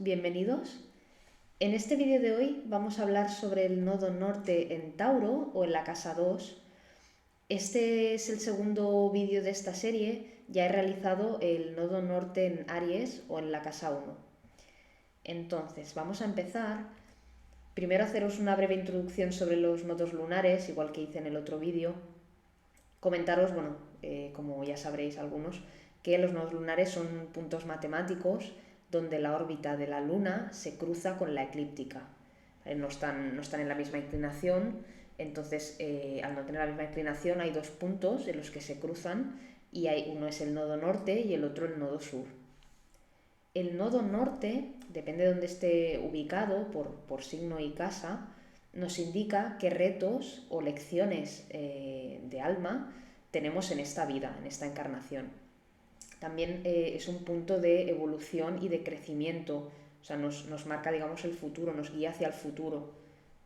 bienvenidos. En este vídeo de hoy vamos a hablar sobre el nodo norte en Tauro o en la casa 2. Este es el segundo vídeo de esta serie, ya he realizado el nodo norte en Aries o en la casa 1. Entonces, vamos a empezar. Primero haceros una breve introducción sobre los nodos lunares, igual que hice en el otro vídeo. Comentaros, como ya sabréis algunos, que los nodos lunares son puntos matemáticos donde la órbita de la Luna se cruza con la eclíptica. No están en la misma inclinación, entonces al no tener la misma inclinación hay dos puntos en los que se cruzan y uno es el nodo norte y el otro el nodo sur. El nodo norte, depende de dónde esté ubicado por signo y casa, nos indica qué retos o lecciones de alma tenemos en esta vida, en esta encarnación. También es un punto de evolución y de crecimiento, o sea, nos marca, digamos, el futuro, nos guía hacia el futuro,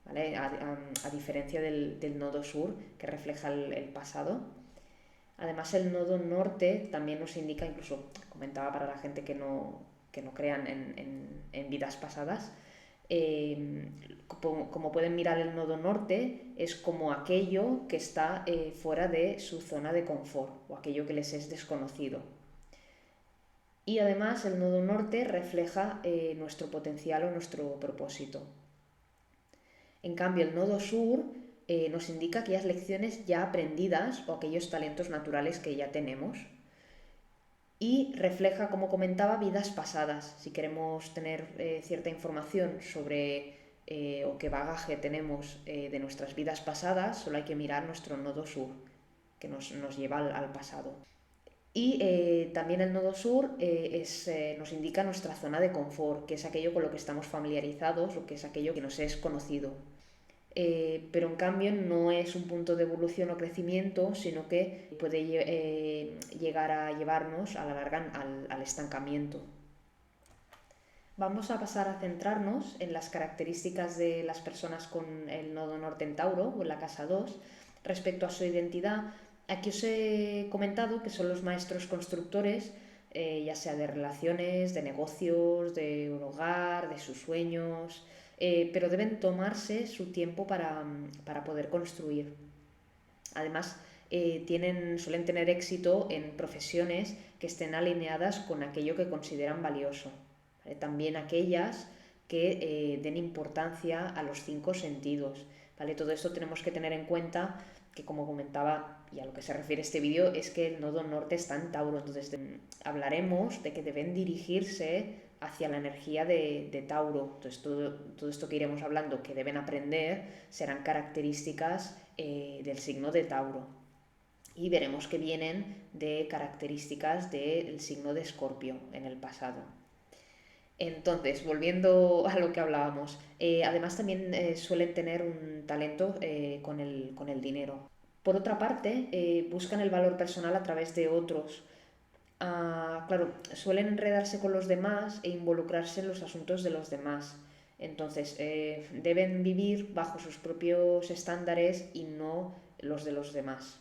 ¿vale? A diferencia del nodo sur, que refleja el pasado. Además, el nodo norte también nos indica, incluso comentaba para la gente que no crean en vidas pasadas, como pueden mirar el nodo norte, es como aquello que está fuera de su zona de confort o aquello que les es desconocido. Y además el nodo norte refleja nuestro potencial o nuestro propósito. En cambio, el nodo sur nos indica aquellas lecciones ya aprendidas o aquellos talentos naturales que ya tenemos. Y refleja, como comentaba, vidas pasadas. Si queremos tener cierta información sobre o qué bagaje tenemos de nuestras vidas pasadas, solo hay que mirar nuestro nodo sur, que nos lleva al pasado. Y también el nodo sur nos indica nuestra zona de confort, que es aquello con lo que estamos familiarizados o que es aquello que nos es conocido. Pero en cambio no es un punto de evolución o crecimiento, sino que puede llegar a llevarnos a la larga al estancamiento. Vamos a pasar a centrarnos en las características de las personas con el nodo norte en Tauro o en la casa 2 respecto a su identidad. Aquí os he comentado que son los maestros constructores, ya sea de relaciones, de negocios, de un hogar, de sus sueños, pero deben tomarse su tiempo para poder construir. Además, suelen tener éxito en profesiones que estén alineadas con aquello que consideran valioso. ¿Vale? También aquellas que den importancia a los 5 sentidos. ¿Vale? Todo esto tenemos que tener en cuenta que, como comentaba, y a lo que se refiere este vídeo, es que el nodo norte está en Tauro. Entonces hablaremos de que deben dirigirse hacia la energía de Tauro. Entonces todo esto que iremos hablando, que deben aprender, serán características del signo de Tauro. Y veremos que vienen de características del signo de Escorpio en el pasado. Entonces, volviendo a lo que hablábamos, además también suelen tener un talento con el dinero. Por otra parte, buscan el valor personal a través de otros. Claro, suelen enredarse con los demás e involucrarse en los asuntos de los demás. Entonces, deben vivir bajo sus propios estándares y no los de los demás.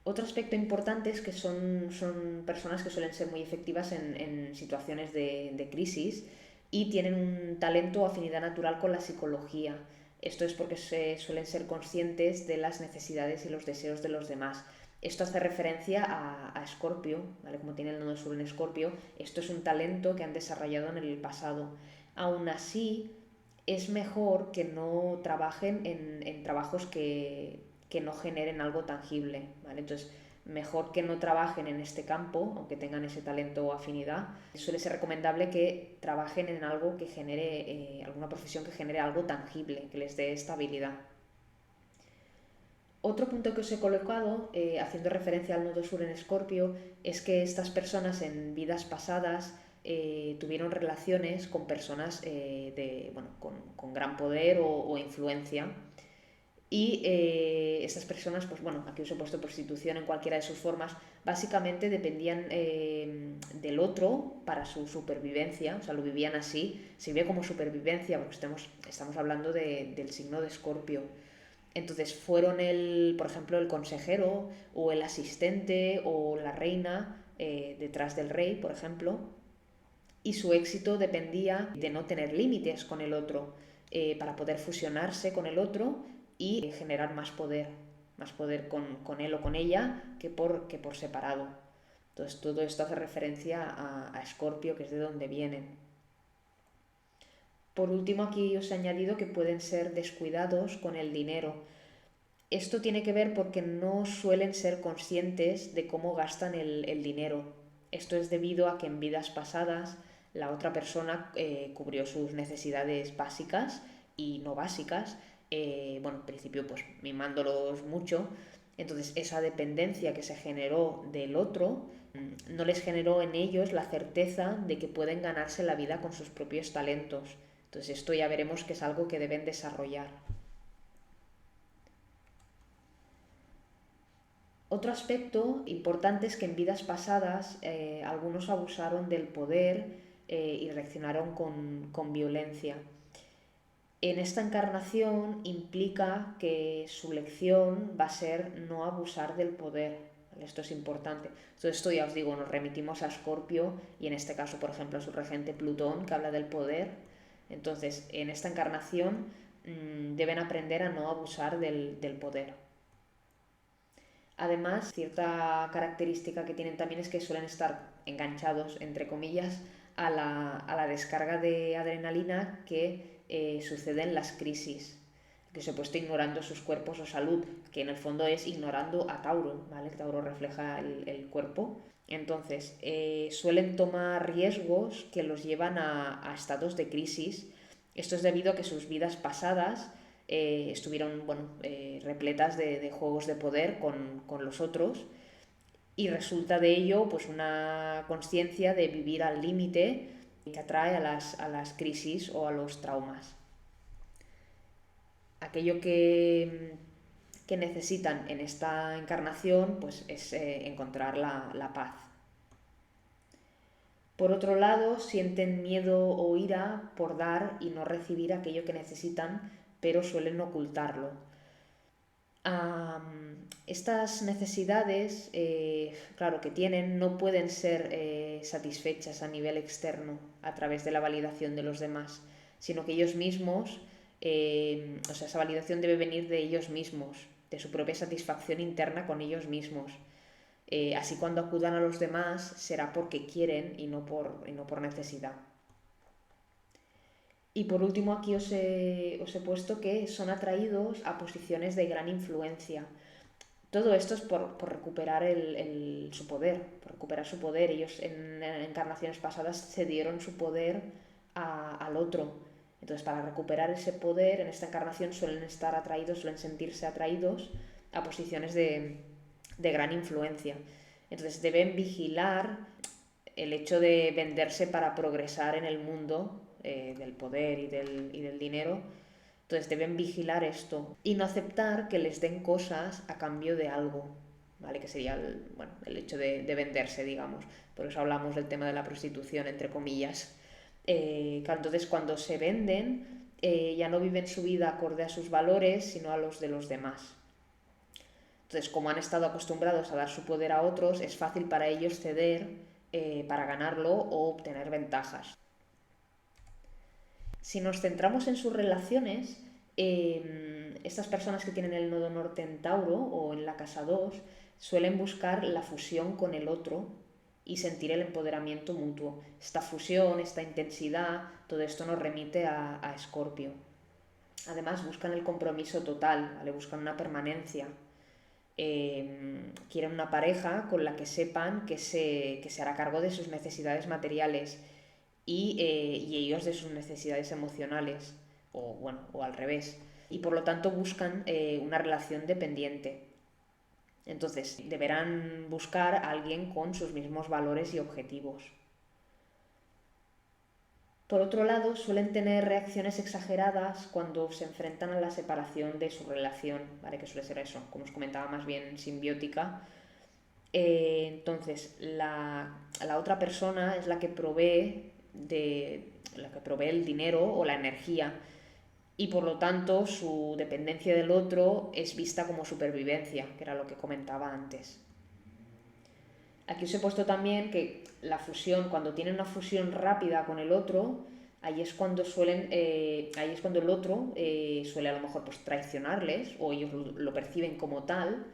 Otro aspecto importante es que son personas que suelen ser muy efectivas en situaciones de crisis y tienen un talento o afinidad natural con la psicología. Esto es porque suelen ser conscientes de las necesidades y los deseos de los demás. Esto hace referencia a Escorpio, ¿vale? Como tiene el nodo sur en Escorpio, esto es un talento que han desarrollado en el pasado. Aún así, es mejor que no trabajen en trabajos que no generen algo tangible, ¿vale? Entonces, mejor que no trabajen en este campo, aunque tengan ese talento o afinidad. Suele ser recomendable que trabajen en algo que genere, alguna profesión que genere algo tangible, que les dé estabilidad. Otro punto que os he colocado, haciendo referencia al nodo sur en Escorpio, es que estas personas en vidas pasadas tuvieron relaciones con personas con gran poder o influencia. Y estas personas, pues bueno, aquí os he puesto prostitución en cualquiera de sus formas, básicamente dependían del otro para su supervivencia, o sea, lo vivían así, se vive como supervivencia, porque estamos hablando del signo de Escorpio. Entonces fueron por ejemplo, el consejero o el asistente o la reina detrás del rey, por ejemplo, y su éxito dependía de no tener límites con el otro, para poder fusionarse con el otro y generar más poder con él o con ella que por separado. Entonces todo esto hace referencia a Escorpio, que es de donde vienen. Por último, aquí os he añadido que pueden ser descuidados con el dinero. Esto tiene que ver porque no suelen ser conscientes de cómo gastan el dinero. Esto es debido a que en vidas pasadas la otra persona cubrió sus necesidades básicas y no básicas, en principio pues mimándolos mucho. Entonces esa dependencia que se generó del otro no les generó en ellos la certeza de que pueden ganarse la vida con sus propios talentos. Entonces esto ya veremos que es algo que deben desarrollar. Otro aspecto importante es que en vidas pasadas algunos abusaron del poder y reaccionaron con violencia. En esta encarnación implica que su lección va a ser no abusar del poder. Esto es importante. Todo esto ya os digo, nos remitimos a Escorpio y en este caso, por ejemplo, a su regente Plutón, que habla del poder. Entonces, en esta encarnación deben aprender a no abusar del poder. Además, cierta característica que tienen también es que suelen estar enganchados, entre comillas, a la descarga de adrenalina que sucede en las crisis, que se puesto ignorando sus cuerpos o salud, que en el fondo es ignorando a Tauro, ¿vale? Tauro refleja el cuerpo. Entonces, suelen tomar riesgos que los llevan a estados de crisis. Esto es debido a que sus vidas pasadas estuvieron repletas de juegos de poder con los otros, y resulta de ello pues una conciencia de vivir al límite que atrae a las crisis o a los traumas. Aquello que necesitan en esta encarnación pues es encontrar la paz. Por otro lado, sienten miedo o ira por dar y no recibir aquello que necesitan, pero suelen ocultarlo. Estas necesidades, claro, que tienen, no pueden ser satisfechas a nivel externo a través de la validación de los demás, sino que ellos mismos, esa validación debe venir de ellos mismos, de su propia satisfacción interna con ellos mismos. Así cuando acudan a los demás será porque quieren y no por necesidad. Y por último aquí os he puesto que son atraídos a posiciones de gran influencia. Todo esto es por recuperar su poder, por recuperar su poder. Ellos en encarnaciones pasadas cedieron su poder al otro. Entonces, para recuperar ese poder, en esta encarnación suelen sentirse atraídos a posiciones de gran influencia. Entonces, deben vigilar el hecho de venderse para progresar en el mundo del poder y del dinero. Entonces deben vigilar esto y no aceptar que les den cosas a cambio de algo, ¿vale? Que sería el hecho de venderse, digamos. Por eso hablamos del tema de la prostitución, entre comillas. Entonces cuando se venden, ya no viven su vida acorde a sus valores, sino a los de los demás. Entonces, como han estado acostumbrados a dar su poder a otros, es fácil para ellos ceder para ganarlo o obtener ventajas. Si nos centramos en sus relaciones, estas personas que tienen el nodo norte en Tauro o en la casa 2 suelen buscar la fusión con el otro y sentir el empoderamiento mutuo. Esta fusión, esta intensidad, todo esto nos remite a Escorpio. Además buscan el compromiso total, ¿vale? Buscan una permanencia. Quieren una pareja con la que sepan que se hará cargo de sus necesidades materiales y ellos de sus necesidades emocionales, o al revés. Y por lo tanto buscan una relación dependiente. Entonces, deberán buscar a alguien con sus mismos valores y objetivos. Por otro lado, suelen tener reacciones exageradas cuando se enfrentan a la separación de su relación, ¿vale? Que suele ser eso, como os comentaba, más bien simbiótica. Entonces, la otra persona es la que provee el dinero o la energía, y por lo tanto su dependencia del otro es vista como supervivencia, que era lo que comentaba antes. Aquí os he puesto también que la fusión, cuando tienen una fusión rápida con el otro, ahí es cuando ahí es cuando el otro suele a lo mejor pues traicionarles o ellos lo perciben como tal,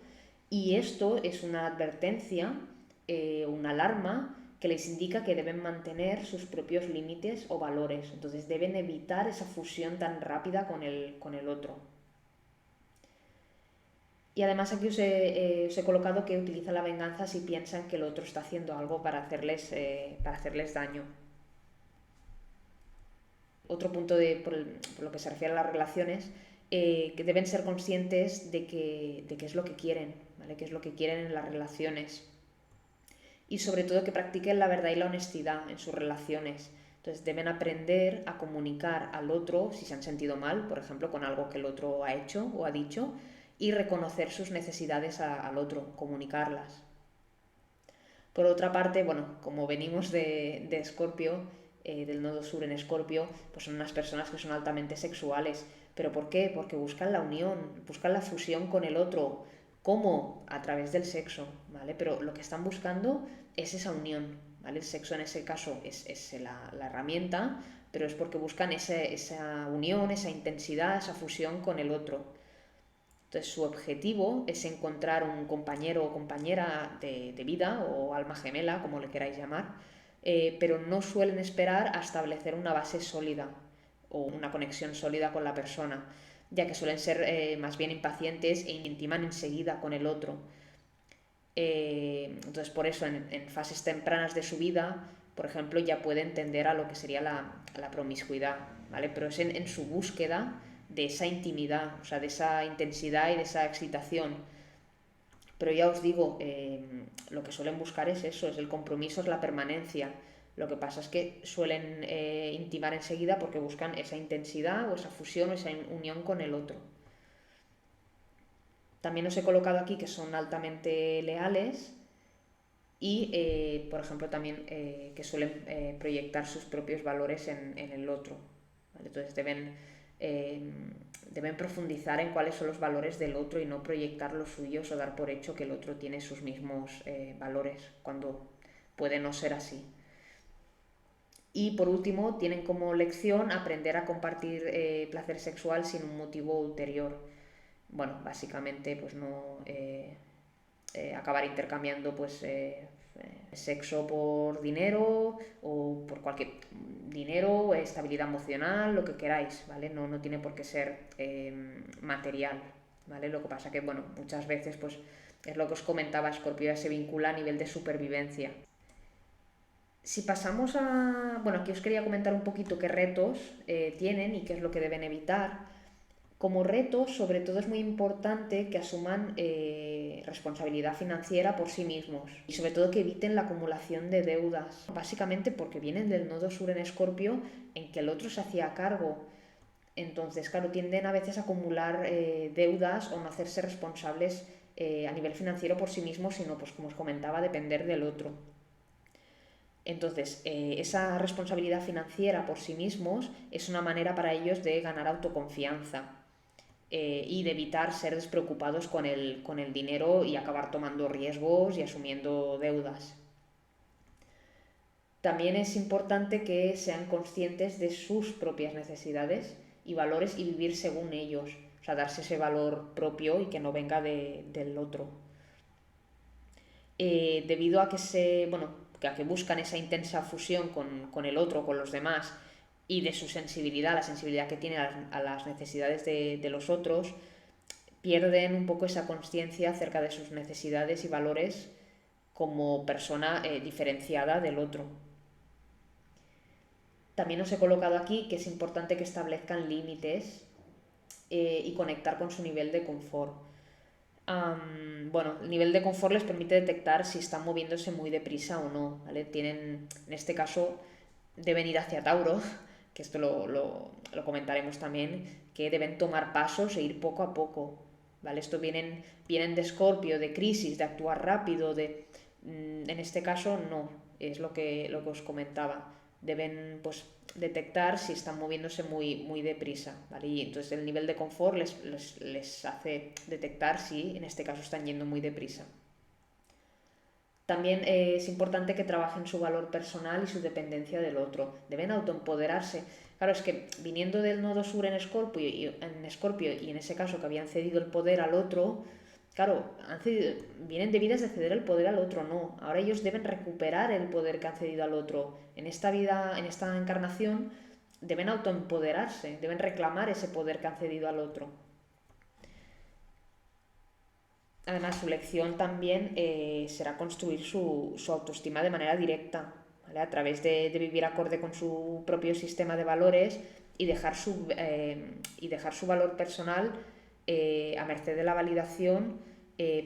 y esto es una advertencia, una alarma que les indica que deben mantener sus propios límites o valores. Entonces deben evitar esa fusión tan rápida con el otro. Y además aquí os he colocado que utiliza la venganza si piensan que el otro está haciendo algo para hacerles daño. Otro punto por lo que se refiere a las relaciones, que deben ser conscientes de qué es lo que quieren, ¿vale? Qué es lo que quieren en las relaciones. Y sobre todo que practiquen la verdad y la honestidad en sus relaciones. Entonces deben aprender a comunicar al otro si se han sentido mal, por ejemplo, con algo que el otro ha hecho o ha dicho, y reconocer sus necesidades al otro, comunicarlas. Por otra parte, bueno, como venimos de Escorpio, del nodo sur en Escorpio, pues son unas personas que son altamente sexuales. ¿Pero por qué? Porque buscan la unión, buscan la fusión con el otro. ¿Cómo? A través del sexo, ¿vale? Pero lo que están buscando es esa unión, ¿vale? El sexo en ese caso es la herramienta, pero es porque buscan esa unión, esa intensidad, esa fusión con el otro. Entonces su objetivo es encontrar un compañero o compañera de vida o alma gemela, como le queráis llamar, pero no suelen esperar a establecer una base sólida o una conexión sólida con la persona, ya que suelen ser más bien impacientes e intiman enseguida con el otro. Entonces por eso en fases tempranas de su vida, por ejemplo, ya puede entender a lo que sería la promiscuidad, ¿vale? Pero es en su búsqueda de esa intimidad, o sea, de esa intensidad y de esa excitación. Pero ya os digo, lo que suelen buscar es eso, es el compromiso, es la permanencia. Lo que pasa es que suelen intimar enseguida porque buscan esa intensidad o esa fusión o esa unión con el otro. También os he colocado aquí que son altamente leales y, por ejemplo, también que suelen proyectar sus propios valores en el otro. ¿Vale? Entonces eh, deben profundizar en cuáles son los valores del otro y no proyectar los suyos o dar por hecho que el otro tiene sus mismos valores, cuando puede no ser así. Y por último, tienen como lección aprender a compartir placer sexual sin un motivo ulterior. Bueno, básicamente, pues no acabar intercambiando pues sexo por dinero o por cualquier dinero, estabilidad emocional, lo que queráis, ¿vale? No tiene por qué ser material, ¿vale? Lo que pasa que, bueno, muchas veces pues es lo que os comentaba, Scorpio se vincula a nivel de supervivencia. Si pasamos a... Bueno, aquí os quería comentar un poquito qué retos tienen y qué es lo que deben evitar. Como reto, sobre todo es muy importante que asuman responsabilidad financiera por sí mismos y sobre todo que eviten la acumulación de deudas, básicamente porque vienen del nodo sur en Escorpio en que el otro se hacía cargo. Entonces, claro, tienden a veces a acumular deudas o no hacerse responsables a nivel financiero por sí mismos, sino, pues como os comentaba, depender del otro. Entonces, esa responsabilidad financiera por sí mismos es una manera para ellos de ganar autoconfianza y de evitar ser despreocupados con el dinero y acabar tomando riesgos y asumiendo deudas. También es importante que sean conscientes de sus propias necesidades y valores y vivir según ellos, o sea, darse ese valor propio y que no venga del otro. Debido a que a que buscan esa intensa fusión con el otro, con los demás, y de su sensibilidad, la sensibilidad que tiene a las necesidades de los otros, pierden un poco esa conciencia acerca de sus necesidades y valores como persona diferenciada del otro. También os he colocado aquí que es importante que establezcan límites y conectar con su nivel de confort. Bueno, el nivel de confort les permite detectar si están moviéndose muy deprisa o no, ¿vale? Tienen, en este caso, deben ir hacia Tauro, que esto lo comentaremos también, que deben tomar pasos e ir poco a poco, ¿vale? Esto vienen de Escorpio, de crisis, de actuar rápido, en este caso no, es lo que os comentaba. Deben pues detectar si están moviéndose muy deprisa, ¿vale? Y entonces el nivel de confort les hace detectar si en este caso están yendo muy deprisa. También es importante que trabajen su valor personal y su dependencia del otro. Deben autoempoderarse. Claro, es que viniendo del nodo sur en Escorpio y en ese caso que habían cedido el poder al otro, claro, vienen debidas de ceder el poder al otro, no. Ahora ellos deben recuperar el poder que han cedido al otro. En esta vida, en esta encarnación, deben autoempoderarse, deben reclamar ese poder que han cedido al otro. Además, su lección también será construir su autoestima de manera directa, ¿vale? A través de vivir acorde con su propio sistema de valores y dejar su valor personal a merced de la validación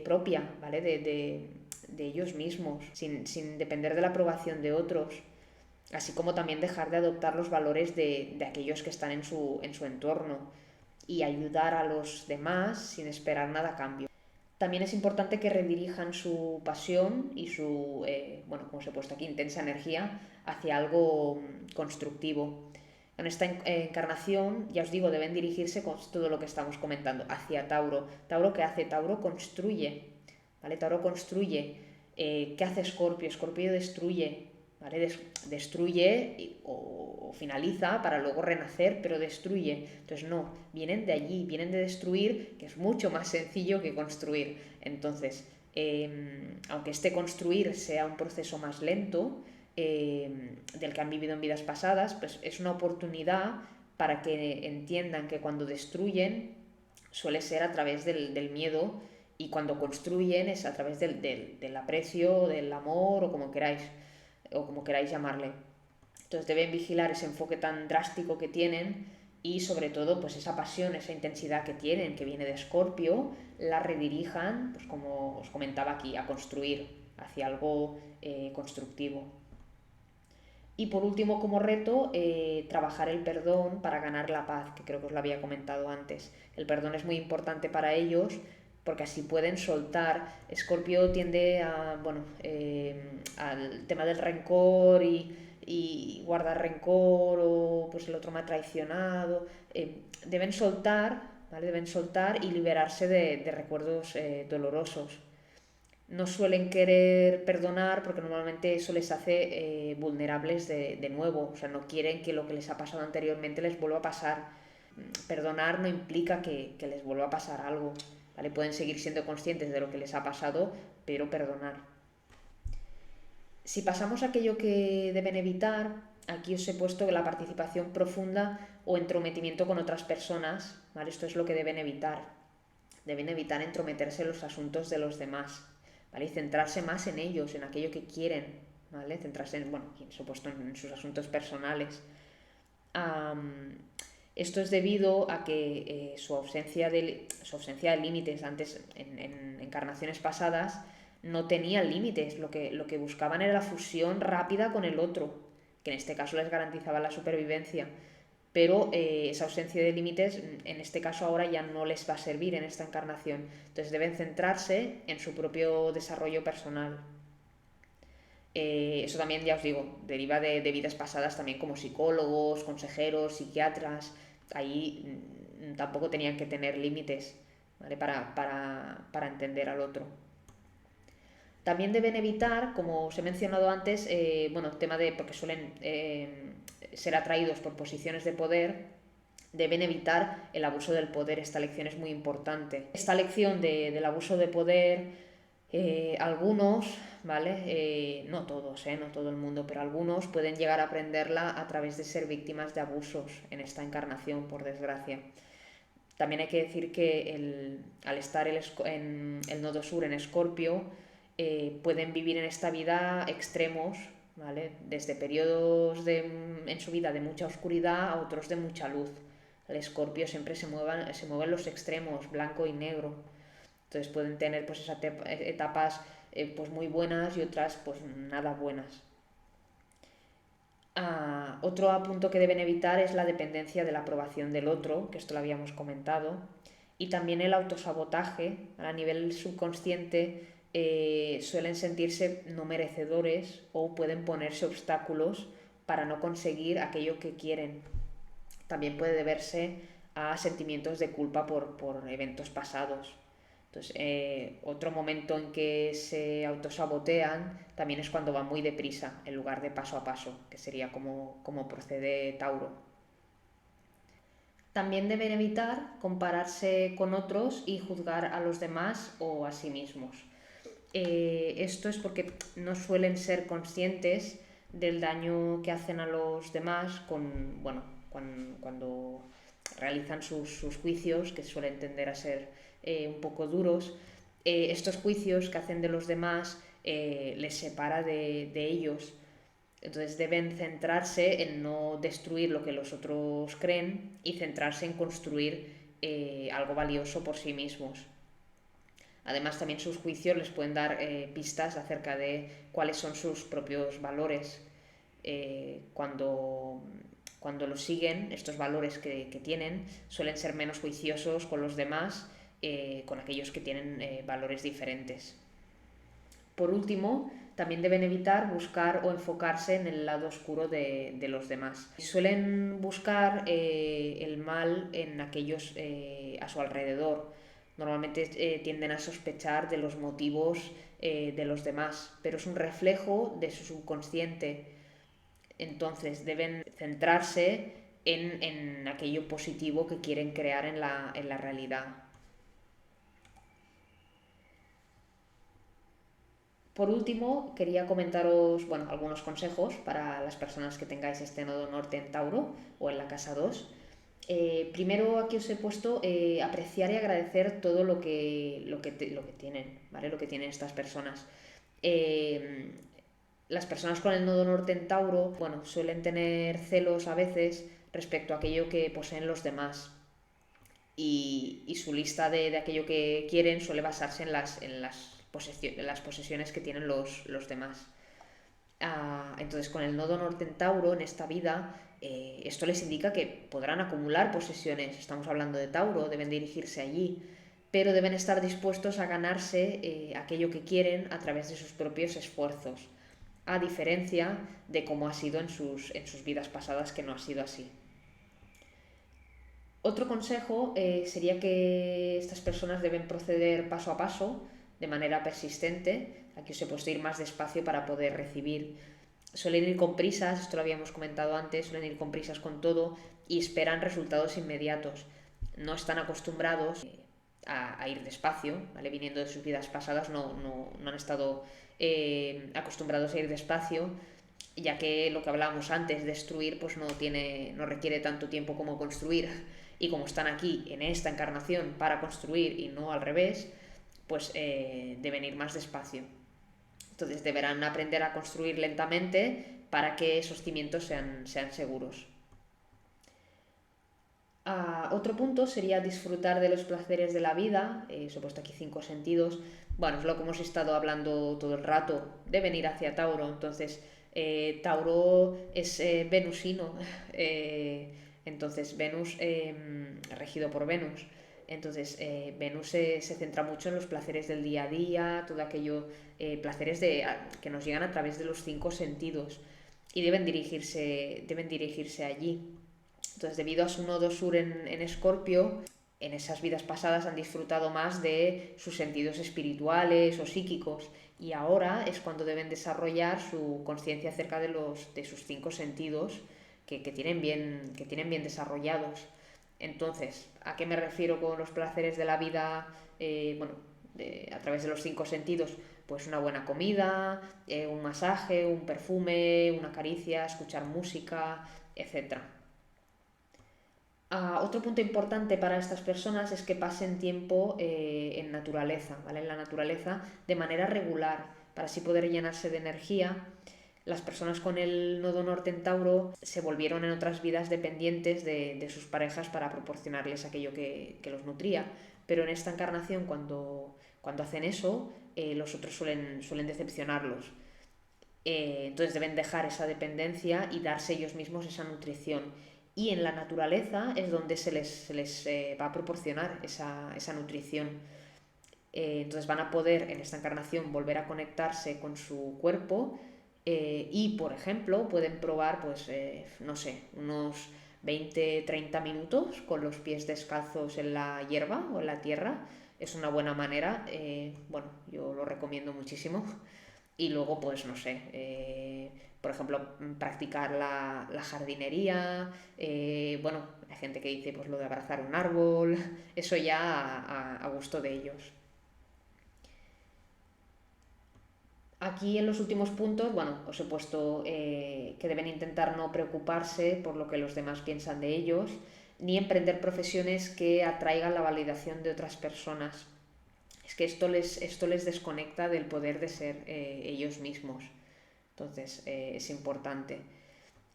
propia, ¿vale? De ellos mismos, sin depender de la aprobación de otros, así como también dejar de adoptar los valores de aquellos que están en su entorno y ayudar a los demás sin esperar nada a cambio. También es importante que redirijan su pasión y su, bueno, como os he puesto aquí, intensa energía hacia algo constructivo. En esta encarnación, ya os digo, deben dirigirse con todo lo que estamos comentando, hacia Tauro. ¿Tauro qué hace? Tauro construye, ¿vale? Tauro construye. ¿Qué hace Escorpio? Escorpio destruye, ¿vale? Destruye o finaliza para luego renacer, pero destruye. Entonces no, vienen de allí, vienen de destruir, que es mucho más sencillo que construir. Entonces, aunque este construir sea un proceso más lento del que han vivido en vidas pasadas, pues es una oportunidad para que entiendan que cuando destruyen suele ser a través del miedo y cuando construyen es a través del aprecio, del amor o como queráis llamarle. Entonces deben vigilar ese enfoque tan drástico que tienen y sobre todo pues esa pasión, esa intensidad que tienen, que viene de Escorpio, la redirijan, pues como os comentaba aquí, a construir hacia algo constructivo. Y por último, como reto, trabajar el perdón para ganar la paz, que creo que os lo había comentado antes. El perdón es muy importante para ellos porque así pueden soltar. Escorpio tiende a, bueno, al tema del rencor y guardar rencor o pues el otro me ha traicionado. Deben soltar, ¿vale? Deben soltar y liberarse de recuerdos dolorosos. No suelen querer perdonar porque normalmente eso les hace vulnerables de nuevo, o sea, no quieren que lo que les ha pasado anteriormente les vuelva a pasar. Perdonar no implica que les vuelva a pasar algo, ¿vale? Pueden seguir siendo conscientes de lo que les ha pasado, pero perdonar. Si pasamos a aquello que deben evitar, aquí os he puesto la participación profunda o entrometimiento con otras personas, ¿vale? Esto es lo que deben evitar. Deben evitar entrometerse en los asuntos de los demás, ¿vale? Y centrarse más en ellos, en aquello que quieren, ¿vale? Centrarse en, bueno, por supuesto, en sus asuntos personales. Esto es debido a que su ausencia de límites antes, en encarnaciones pasadas, no tenían límites. Lo que buscaban era la fusión rápida con el otro, que en este caso les garantizaba la supervivencia. Pero esa ausencia de límites, en este caso ahora ya no les va a servir en esta encarnación. Entonces deben centrarse en su propio desarrollo personal. Eso también, ya os digo, deriva de vidas pasadas también como psicólogos, consejeros, psiquiatras. Ahí tampoco tenían que tener límites, ¿vale? Para entender al otro. También deben evitar, como os he mencionado antes, bueno, tema de, porque suelen ser atraídos por posiciones de poder, deben evitar el abuso del poder. Esta lección es muy importante. Esta lección del abuso de poder, algunos, ¿vale? No todos, no todo el mundo, pero algunos pueden llegar a aprenderla a través de ser víctimas de abusos en esta encarnación, por desgracia. También hay que decir que al estar en el nodo sur en Escorpio, pueden vivir en esta vida extremos, ¿vale? Desde periodos en su vida de mucha oscuridad a otros de mucha luz. El Escorpio siempre se mueve en los extremos, blanco y negro. Entonces pueden tener pues esas etapas pues muy buenas y otras pues nada buenas. Otro punto que deben evitar es la dependencia de la aprobación del otro, que esto lo habíamos comentado, y también el autosabotaje. A nivel subconsciente suelen sentirse no merecedores o pueden ponerse obstáculos para no conseguir aquello que quieren. También puede deberse a sentimientos de culpa por eventos pasados. Entonces, otro momento en que se autosabotean también es cuando van muy deprisa, en lugar de paso a paso, que sería como procede Tauro. También deben evitar compararse con otros y juzgar a los demás o a sí mismos. Esto es porque no suelen ser conscientes del daño que hacen a los demás cuando realizan sus juicios, que suelen tender a ser un poco duros. Estos juicios que hacen de los demás les separa de ellos. Entonces deben centrarse en no destruir lo que los otros creen y centrarse en construir algo valioso por sí mismos. Además, también sus juicios les pueden dar pistas acerca de cuáles son sus propios valores. Cuando los siguen, estos valores que tienen suelen ser menos juiciosos con los demás, con aquellos que tienen valores diferentes. Por último, también deben evitar buscar o enfocarse en el lado oscuro de los demás. Suelen buscar el mal en aquellos a su alrededor. Normalmente tienden a sospechar de los motivos de los demás, pero es un reflejo de su subconsciente. Entonces deben centrarse en aquello positivo que quieren crear en la realidad. Por último, quería comentaros algunos consejos para las personas que tengáis este nodo norte en Tauro o en la casa 2. Primero, aquí os he puesto apreciar y agradecer todo lo que tienen, ¿vale? Lo que tienen estas personas. Eh, las personas con el nodo norte en Tauro, suelen tener celos a veces respecto a aquello que poseen los demás. Y su lista de aquello que quieren suele basarse en las posesiones que tienen los demás. Entonces, con el nodo norte en Tauro en esta vida, esto les indica que podrán acumular posesiones. Estamos hablando de Tauro, deben dirigirse allí, pero deben estar dispuestos a ganarse aquello que quieren a través de sus propios esfuerzos, a diferencia de cómo ha sido en sus vidas pasadas, que no ha sido así. Otro consejo sería que estas personas deben proceder paso a paso, de manera persistente. Aquí os he puesto ir más despacio para poder recibir. Suelen ir con prisas, esto lo habíamos comentado antes, suelen ir con prisas con todo y esperan resultados inmediatos. No están acostumbrados a ir despacio, ¿vale? Viniendo de sus vidas pasadas, no han estado acostumbrados a ir despacio, ya que lo que hablábamos antes, destruir, pues no requiere tanto tiempo como construir. Y como están aquí en esta encarnación para construir y no al revés, pues deben ir más despacio. Entonces deberán aprender a construir lentamente para que esos cimientos sean seguros. Otro punto sería disfrutar de los placeres de la vida. Os he puesto aquí 5 sentidos. Bueno, es lo que hemos estado hablando todo el rato. Deben ir hacia Tauro. Entonces, Tauro es venusino. Entonces, Venus, regido por Venus. Entonces, Venus se centra mucho en los placeres del día a día, todo aquello, placeres que nos llegan a través de los 5 sentidos. Y deben dirigirse allí. Entonces, debido a su nodo sur en Escorpio, en esas vidas pasadas han disfrutado más de sus sentidos espirituales o psíquicos, y ahora es cuando deben desarrollar su conciencia acerca de sus 5 sentidos que tienen bien desarrollados. Entonces, ¿a qué me refiero con los placeres de la vida a través de los 5 sentidos? Pues una buena comida, un masaje, un perfume, una caricia, escuchar música, etcétera. Otro punto importante para estas personas es que pasen tiempo en naturaleza, ¿vale? En la naturaleza de manera regular, para así poder llenarse de energía. Las personas con el nodo norte en Tauro se volvieron en otras vidas dependientes de sus parejas para proporcionarles aquello que los nutría, pero en esta encarnación, cuando hacen eso, los otros suelen decepcionarlos. Entonces deben dejar esa dependencia y darse ellos mismos esa nutrición. Y en la naturaleza es donde se les va a proporcionar esa nutrición. Entonces van a poder en esta encarnación volver a conectarse con su cuerpo, y, por ejemplo, pueden probar, pues, no sé, unos 20-30 minutos con los pies descalzos en la hierba o en la tierra, es una buena manera, bueno, yo lo recomiendo muchísimo. Y luego, pues no sé, por ejemplo, practicar la jardinería, bueno, hay gente que dice pues lo de abrazar un árbol, eso ya a gusto de ellos. Aquí en los últimos puntos, bueno, os he puesto que deben intentar no preocuparse por lo que los demás piensan de ellos, ni emprender profesiones que atraigan la validación de otras personas. Es que esto les desconecta del poder de ser ellos mismos. Entonces, es importante.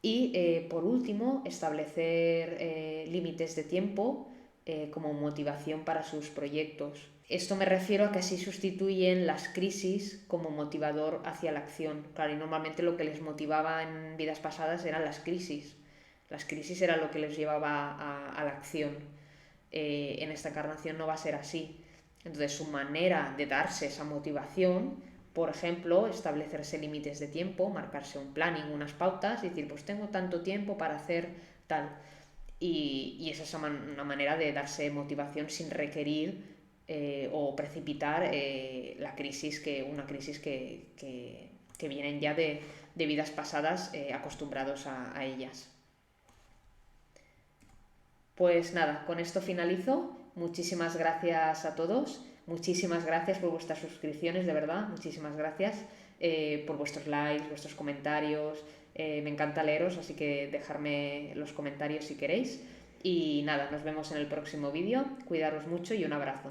Y por último, establecer límites de tiempo como motivación para sus proyectos. Esto me refiero a que así sustituyen las crisis como motivador hacia la acción. Claro, y normalmente lo que les motivaba en vidas pasadas eran las crisis. Las crisis era lo que les llevaba a la acción. En esta encarnación no va a ser así. Entonces su manera de darse esa motivación, por ejemplo, establecerse límites de tiempo, marcarse un planning, unas pautas, y decir, pues tengo tanto tiempo para hacer tal. Y esa es una manera de darse motivación sin requerir o precipitar una crisis que vienen ya de vidas pasadas acostumbrados a ellas. Pues nada, con esto finalizo. Muchísimas gracias a todos. Muchísimas gracias por vuestras suscripciones, de verdad. Muchísimas gracias por vuestros likes, vuestros comentarios. Me encanta leeros, así que dejadme los comentarios si queréis. Y nada, nos vemos en el próximo vídeo. Cuidaros mucho y un abrazo.